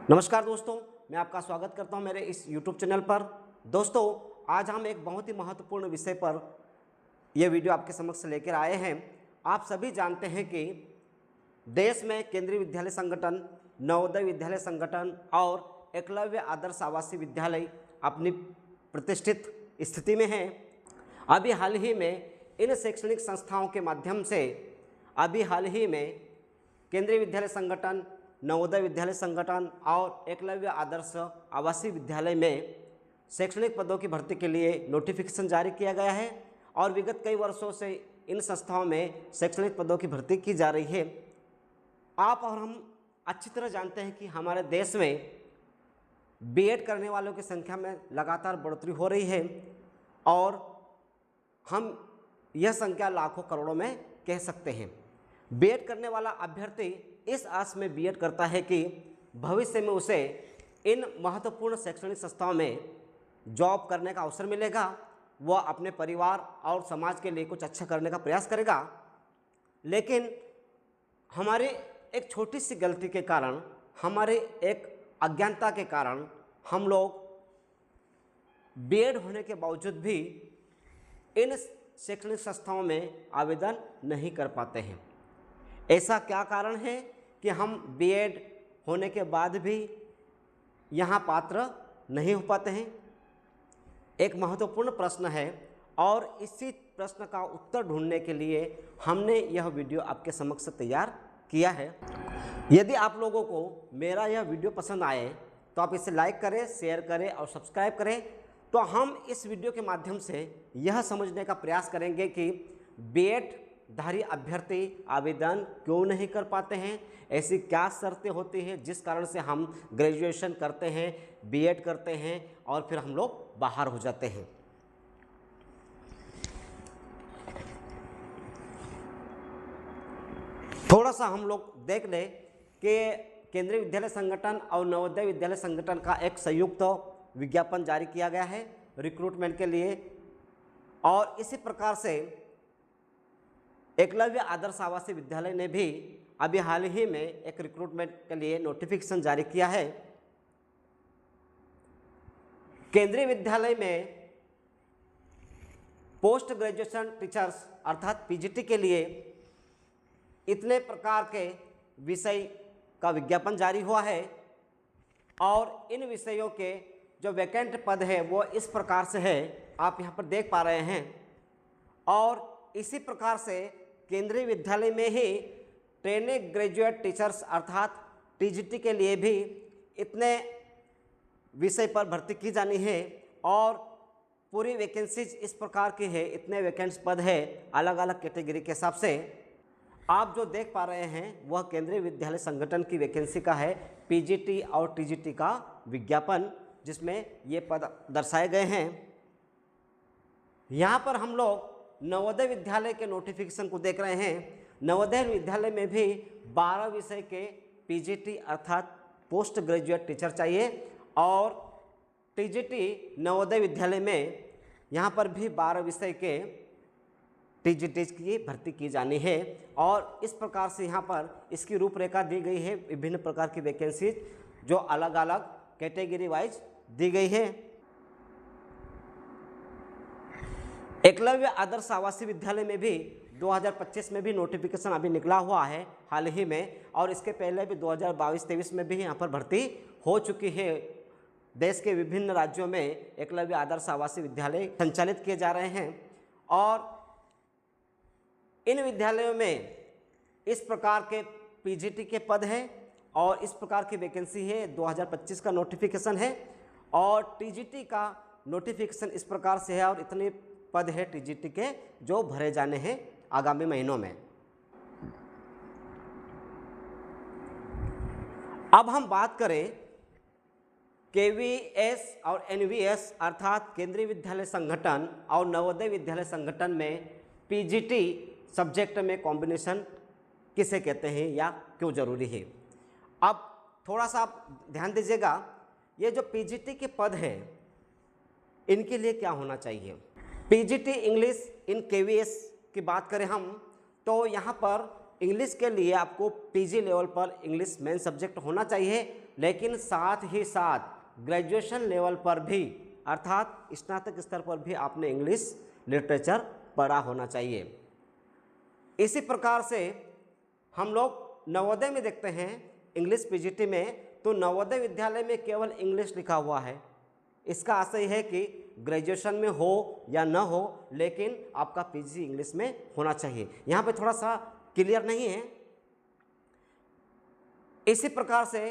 नमस्कार दोस्तों, मैं आपका स्वागत करता हूं मेरे इस YouTube चैनल पर। दोस्तों, आज हम एक बहुत ही महत्वपूर्ण विषय पर यह वीडियो आपके समक्ष लेकर आए हैं। आप सभी जानते हैं कि देश में केंद्रीय विद्यालय संगठन, नवोदय विद्यालय संगठन और एकलव्य आदर्श आवासीय विद्यालय अपनी प्रतिष्ठित स्थिति में हैं। अभी हाल ही में इन शैक्षणिक संस्थाओं के माध्यम से केंद्रीय विद्यालय संगठन, नवोदय विद्यालय संगठन और एकलव्य आदर्श आवासीय विद्यालय में शैक्षणिक पदों की भर्ती के लिए नोटिफिकेशन जारी किया गया है और विगत कई वर्षों से इन संस्थाओं में शैक्षणिक पदों की भर्ती की जा रही है। आप और हम अच्छी तरह जानते हैं कि हमारे देश में बीएड करने वालों की संख्या में लगातार बढ़ोतरी हो रही है और हम यह संख्या लाखों करोड़ों में कह सकते हैं। बीएड करने वाला अभ्यर्थी इस आस में बीएड करता है कि भविष्य में उसे इन महत्वपूर्ण शैक्षणिक संस्थाओं में जॉब करने का अवसर मिलेगा, वह अपने परिवार और समाज के लिए कुछ अच्छा करने का प्रयास करेगा। लेकिन हमारी एक छोटी सी गलती के कारण, हमारे एक अज्ञानता के कारण हम लोग बीएड होने के बावजूद भी इन शैक्षणिक संस्थाओं में आवेदन नहीं कर पाते हैं। ऐसा क्या कारण है कि हम बीएड होने के बाद भी यहाँ पात्र नहीं हो पाते हैं? एक महत्वपूर्ण प्रश्न है और इसी प्रश्न का उत्तर ढूंढने के लिए हमने यह वीडियो आपके समक्ष तैयार किया है। यदि आप लोगों को मेरा यह वीडियो पसंद आए तो आप इसे लाइक करें, शेयर करें और सब्सक्राइब करें। तो हम इस वीडियो के माध्यम से यह समझने का प्रयास करेंगे कि बीएड धारी अभ्यर्थी आवेदन क्यों नहीं कर पाते हैं, ऐसी क्या शर्तें होती हैं जिस कारण से हम ग्रेजुएशन करते हैं, बीएड करते हैं और फिर हम लोग बाहर हो जाते हैं। थोड़ा सा हम लोग देख लें कि केंद्रीय विद्यालय संगठन और नवोदय विद्यालय संगठन का एक संयुक्त विज्ञापन जारी किया गया है रिक्रूटमेंट के लिए और इसी प्रकार से एकलव्य आदर्श आवासीय विद्यालय ने भी अभी हाल ही में एक रिक्रूटमेंट के लिए नोटिफिकेशन जारी किया है। केंद्रीय विद्यालय में पोस्ट ग्रेजुएशन टीचर्स अर्थात पीजीटी के लिए इतने प्रकार के विषय का विज्ञापन जारी हुआ है और इन विषयों के जो वैकेंट पद है वो इस प्रकार से है, आप यहाँ पर देख पा रहे हैं। और इसी प्रकार से केंद्रीय विद्यालय में ही ट्रेनिंग ग्रेजुएट टीचर्स अर्थात टीजीटी के लिए भी इतने विषय पर भर्ती की जानी है और पूरी वैकेंसीज इस प्रकार की है, इतने वैकेंट्स पद है अलग अलग कैटेगरी के हिसाब से। आप जो देख पा रहे हैं वह केंद्रीय विद्यालय संगठन की वैकेंसी का है, पीजीटी और टीजीटी का विज्ञापन जिसमें ये पद दर्शाए गए हैं। यहाँ पर हम लोग नवोदय विद्यालय के नोटिफिकेशन को देख रहे हैं। नवोदय विद्यालय में भी 12 विषय के पीजीटी अर्थात पोस्ट ग्रेजुएट टीचर चाहिए और टीजीटी नवोदय विद्यालय में यहाँ पर भी 12 विषय के टीजीटी की भर्ती की जानी है और इस प्रकार से यहाँ पर इसकी रूपरेखा दी गई है। विभिन्न प्रकार की वैकेंसीज जो अलग अलग कैटेगरी वाइज दी गई है। एकलव्य आदर्श आवासीय विद्यालय में भी 2025 में भी नोटिफिकेशन अभी निकला हुआ है हाल ही में और इसके पहले भी 2022-23 में भी यहाँ पर भर्ती हो चुकी है। देश के विभिन्न राज्यों में एकलव्य आदर्श आवासीय विद्यालय संचालित किए जा रहे हैं और इन विद्यालयों में इस प्रकार के पीजीटी के पद हैं और इस प्रकार की वैकेंसी है। 2025 का नोटिफिकेशन है और टीजीटी का नोटिफिकेशन इस प्रकार से है और इतने पद है टीजीटी के जो भरे जाने हैं आगामी महीनों में। अब हम बात करें केवीएस और एनवीएस अर्थात केंद्रीय विद्यालय संगठन और नवोदय विद्यालय संगठन में पीजीटी सब्जेक्ट में कॉम्बिनेशन किसे कहते हैं या क्यों जरूरी है। अब थोड़ा सा आप ध्यान दीजिएगा, ये जो पीजीटी के पद हैं इनके लिए क्या होना चाहिए। पीजीटी इंग्लिश इन केवीएस की बात करें हम तो यहाँ पर इंग्लिश के लिए आपको पीजी लेवल पर इंग्लिश मेन सब्जेक्ट होना चाहिए। लेकिन साथ ही साथ ग्रेजुएशन लेवल पर भी अर्थात स्नातक स्तर पर भी आपने इंग्लिश लिटरेचर पढ़ा होना चाहिए। इसी प्रकार से हम लोग नवोदय में देखते हैं इंग्लिश पीजीटी में, तो नवोदय विद्यालय में केवल इंग्लिश लिखा हुआ है। इसका आशय है कि ग्रेजुएशन में हो या न हो, लेकिन आपका पीजी इंग्लिश में होना चाहिए। यहाँ पे थोड़ा सा क्लियर नहीं है। इसी प्रकार से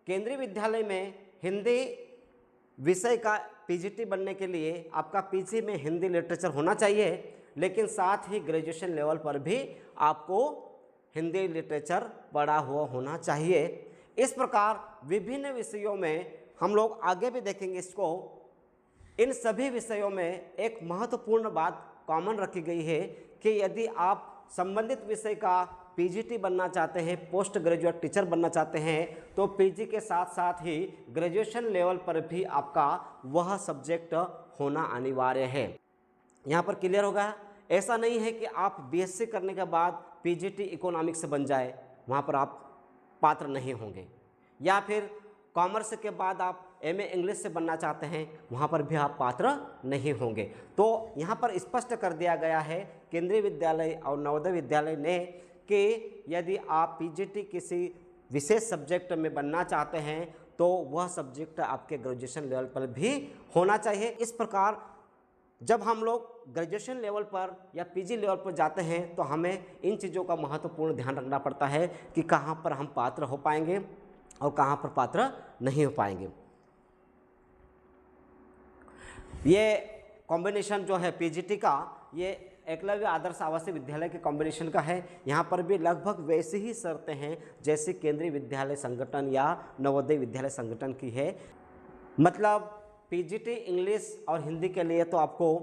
केंद्रीय विद्यालय में हिंदी विषय का पीजीटी बनने के लिए आपका पीजी में हिंदी लिटरेचर होना चाहिए, लेकिन साथ ही ग्रेजुएशन लेवल पर भी आपको हिंदी लिटरेचर पढ़ा हुआ होना चाहिए। इस प्रकार विभिन्न विषयों में हम लोग आगे भी देखेंगे इसको। इन सभी विषयों में एक महत्वपूर्ण बात कॉमन रखी गई है कि यदि आप संबंधित विषय का पीजीटी बनना चाहते हैं, पोस्ट ग्रेजुएट टीचर बनना चाहते हैं, तो पीजी के साथ साथ ही ग्रेजुएशन लेवल पर भी आपका वह सब्जेक्ट होना अनिवार्य है। यहाँ पर क्लियर होगा। ऐसा नहीं है कि आप बीएससी करने के बाद पीजीटी इकोनॉमिक्स से बन जाए, वहाँ पर आप पात्र नहीं होंगे, या फिर कॉमर्स के बाद आप एमए इंग्लिश से बनना चाहते हैं, वहाँ पर भी आप पात्र नहीं होंगे। तो यहाँ पर स्पष्ट कर दिया गया है केंद्रीय विद्यालय और नवोदय विद्यालय ने कि यदि आप पीजीटी किसी विशेष सब्जेक्ट में बनना चाहते हैं तो वह सब्जेक्ट आपके ग्रेजुएशन लेवल पर भी होना चाहिए। इस प्रकार जब हम लोग ग्रेजुएशन लेवल पर या पीजी लेवल पर जाते हैं तो हमें इन चीज़ों का महत्वपूर्ण ध्यान रखना पड़ता है कि कहाँ पर हम पात्र हो पाएंगे और कहाँ पर पात्र नहीं हो पाएंगे। ये कॉम्बिनेशन जो है पीजीटी का, ये एकलव्य आदर्श आवासीय विद्यालय के कॉम्बिनेशन का है। यहाँ पर भी लगभग वैसी ही शर्तें हैं जैसे केंद्रीय विद्यालय संगठन या नवोदय विद्यालय संगठन की है। मतलब पीजीटी इंग्लिश और हिंदी के लिए तो आपको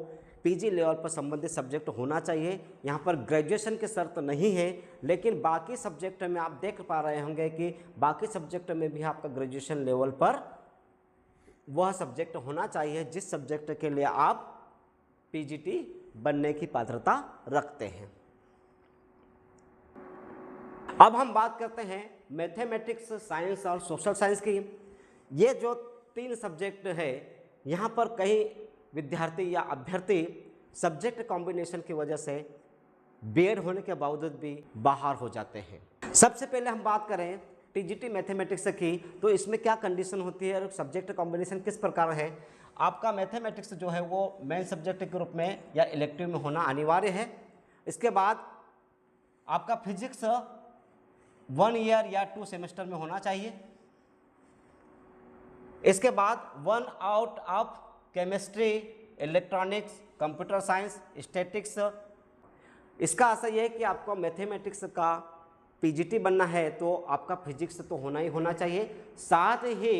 पीजी लेवल पर संबंधित सब्जेक्ट होना चाहिए। यहाँ पर ग्रेजुएशन की शर्त नहीं है, लेकिन बाकी सब्जेक्ट में आप देख पा रहे होंगे कि बाकी सब्जेक्ट में भी आपका ग्रेजुएशन लेवल पर वह सब्जेक्ट होना चाहिए जिस सब्जेक्ट के लिए आप पीजीटी बनने की पात्रता रखते हैं। अब हम बात करते हैं मैथमेटिक्स, साइंस और सोशल साइंस की। ये जो तीन सब्जेक्ट है, यहाँ पर कई विद्यार्थी या अभ्यर्थी सब्जेक्ट कॉम्बिनेशन की वजह से बीएड होने के बावजूद भी बाहर हो जाते हैं। सबसे पहले हम बात करें टीजीटी मैथमेटिक्स की, तो इसमें क्या कंडीशन होती है और सब्जेक्ट कॉम्बिनेशन किस प्रकार है। आपका मैथमेटिक्स जो है वो मेन सब्जेक्ट के रूप में या इलेक्टिव में होना अनिवार्य है। इसके बाद आपका फिजिक्स 1 ईयर या 2 सेमेस्टर में होना चाहिए। इसके बाद 1 out of chemistry, electronics, computer science, statics. इसका आशय यह है कि आपको मैथमेटिक्स का पीजीटी बनना है तो आपका फिजिक्स तो होना ही होना चाहिए, साथ ही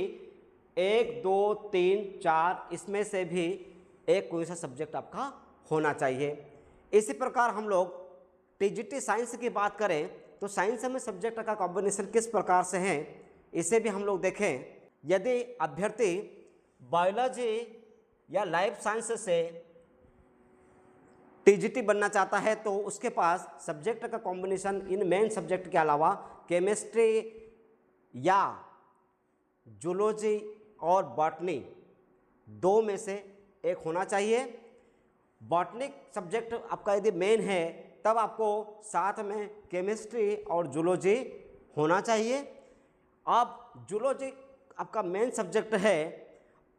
1, 2, 3, 4 इसमें से भी एक कोई सा सब्जेक्ट आपका होना चाहिए। इसी प्रकार हम लोग टीजीटी साइंस की बात करें तो साइंस में सब्जेक्ट का कॉम्बिनेशन किस प्रकार से है, इसे भी हम लोग देखें। यदि अभ्यर्थी बायोलॉजी या लाइफ साइंस से टीजीटी बनना चाहता है तो उसके पास सब्जेक्ट का कॉम्बिनेशन इन मेन सब्जेक्ट के अलावा केमिस्ट्री या जूलॉजी और बॉटनी 2 में से एक होना चाहिए। बॉटनिक सब्जेक्ट आपका यदि मेन है तब आपको साथ में केमिस्ट्री और जूलॉजी होना चाहिए। अब जूलॉजी आपका मेन सब्जेक्ट है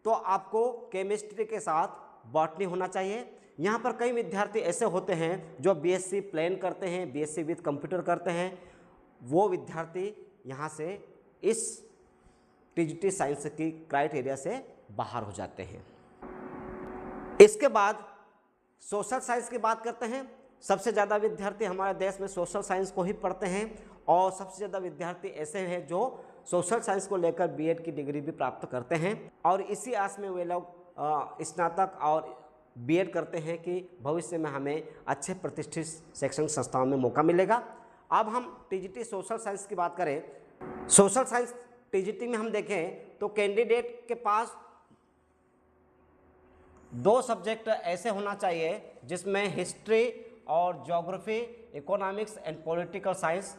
तो आपको केमिस्ट्री के साथ बॉटनी होना चाहिए। यहाँ पर कई विद्यार्थी ऐसे होते हैं जो बीएससी प्लान करते हैं, बीएससी विद कंप्यूटर करते हैं, वो विद्यार्थी यहाँ से इस टीजीटी साइंस की क्राइटेरिया से बाहर हो जाते हैं। इसके बाद सोशल साइंस की बात करते हैं। सबसे ज़्यादा विद्यार्थी हमारे देश में सोशल साइंस को ही पढ़ते हैं और सबसे ज़्यादा विद्यार्थी ऐसे हैं जो सोशल साइंस को लेकर बीएड की डिग्री भी प्राप्त करते हैं और इसी आस में वे लोग स्नातक और बीएड करते हैं कि भविष्य में हमें अच्छे प्रतिष्ठित शैक्षणिक संस्थाओं में मौका मिलेगा। अब हम टीजीटी सोशल साइंस की बात करें। सोशल साइंस टीजीटी में हम देखें तो कैंडिडेट के पास 2 सब्जेक्ट ऐसे होना चाहिए जिसमें हिस्ट्री और geography, economics and political science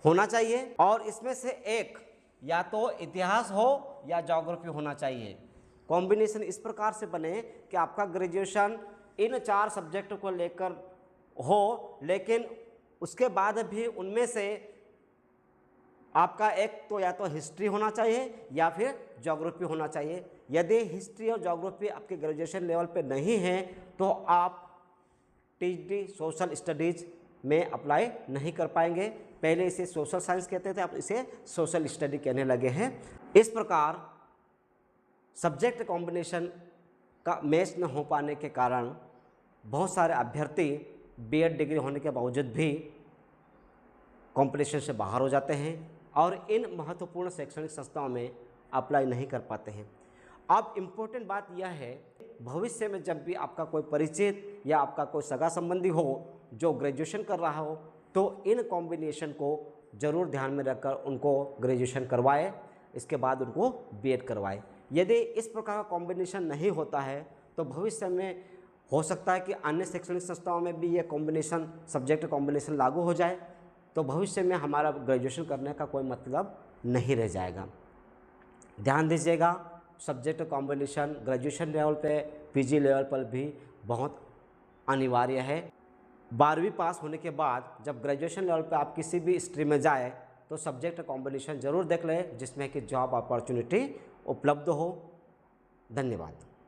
होना चाहिए और इसमें से एक या तो इतिहास हो या ज्योग्राफी होना चाहिए। कॉम्बिनेशन इस प्रकार से बने कि आपका ग्रेजुएशन इन 4 सब्जेक्ट को लेकर हो, लेकिन उसके बाद भी उनमें से आपका एक तो या तो हिस्ट्री होना चाहिए या फिर ज्योग्राफी होना चाहिए। यदि हिस्ट्री और ज्योग्राफी आपके ग्रेजुएशन लेवल पे नहीं है तो आप टीडी सोशल स्टडीज़ में अप्लाई नहीं कर पाएंगे। पहले इसे सोशल साइंस कहते थे, अब इसे सोशल स्टडी कहने लगे हैं। इस प्रकार सब्जेक्ट कॉम्बिनेशन का मैच न हो पाने के कारण बहुत सारे अभ्यर्थी बीएड डिग्री होने के बावजूद भी कॉम्पिटिशन से बाहर हो जाते हैं और इन महत्वपूर्ण शैक्षणिक संस्थाओं में अप्लाई नहीं कर पाते हैं। अब इम्पोर्टेंट बात यह है, भविष्य में जब भी आपका कोई परिचित या आपका कोई सगा संबंधी हो जो ग्रेजुएशन कर रहा हो तो इन कॉम्बिनेशन को ज़रूर ध्यान में रखकर उनको ग्रेजुएशन करवाए, इसके बाद उनको बीएड करवाए। यदि इस प्रकार का कॉम्बिनेशन नहीं होता है तो भविष्य में हो सकता है कि अन्य शैक्षणिक संस्थाओं में भी ये कॉम्बिनेशन सब्जेक्ट कॉम्बिनेशन लागू हो जाए, तो भविष्य में हमारा ग्रेजुएशन करने का कोई मतलब नहीं रह जाएगा। ध्यान दीजिएगा, सब्जेक्ट कॉम्बिनेशन ग्रेजुएशन लेवल पे, पीजी लेवल पर भी बहुत अनिवार्य है। 12वीं पास होने के बाद जब ग्रेजुएशन लेवल पे आप किसी भी स्ट्रीम में जाए तो सब्जेक्ट कॉम्बिनेशन ज़रूर देख लें जिसमें कि जॉब अपॉर्चुनिटी उपलब्ध हो। धन्यवाद।